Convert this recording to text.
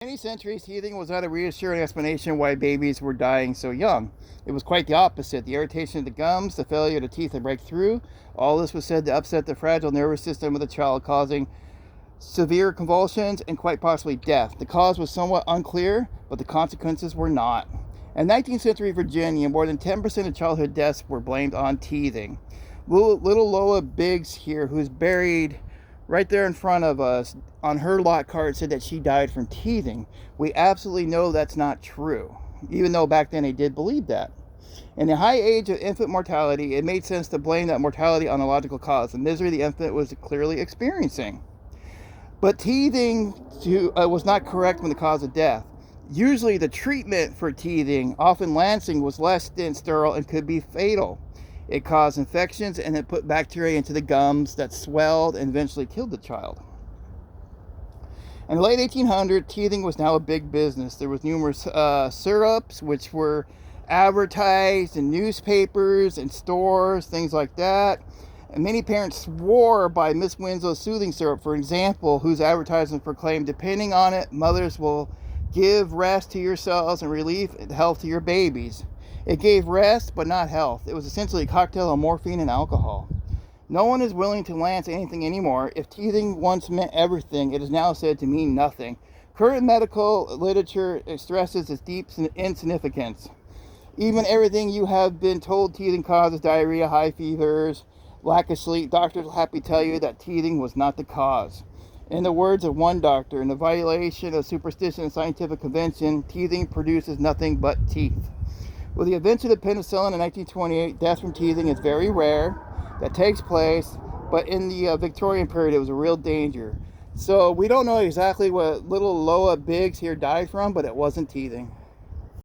Many centuries, teething was not a reassuring explanation why babies were dying so young. It was quite the opposite. The irritation of the gums, the failure of the teeth to break through, all this was said to upset the fragile nervous system of the child, causing severe convulsions and quite possibly death. The cause was somewhat unclear, but the consequences were not. In 19th century Virginia, more than 10% of childhood deaths were blamed on teething. Little Loula Biggs here, who's buried right there in front of us, on her lot card said that she died from teething. We absolutely know that's not true, even though back then they did believe that. In the high age of infant mortality, it made sense to blame that mortality on a logical cause, the misery the infant was clearly experiencing. But teething was not correct when the cause of death. Usually the treatment for teething, often lancing, was less than sterile and could be fatal. It caused infections and it put bacteria into the gums that swelled and eventually killed the child. In the late 1800s, teething was now a big business. There was numerous syrups which were advertised in newspapers and stores, things like that. And many parents swore by Miss Winslow's soothing syrup, for example, whose advertisements proclaimed, depending on it, mothers will give rest to yourselves and relief and health to your babies. It gave rest, but not health. It was essentially a cocktail of morphine and alcohol. No one is willing to lance anything anymore. If teething once meant everything, it is now said to mean nothing. Current medical literature stresses its deep insignificance. Even everything you have been told teething causes diarrhea, high fevers, lack of sleep, doctors will happily tell you that teething was not the cause. In the words of one doctor, in the violation of superstition and scientific convention, teething produces nothing but teeth. With the invention of penicillin in 1928, death from teething is very rare. That takes place, but in the Victorian period, it was a real danger. So we don't know exactly what little Loula Biggs here died from, but it wasn't teething.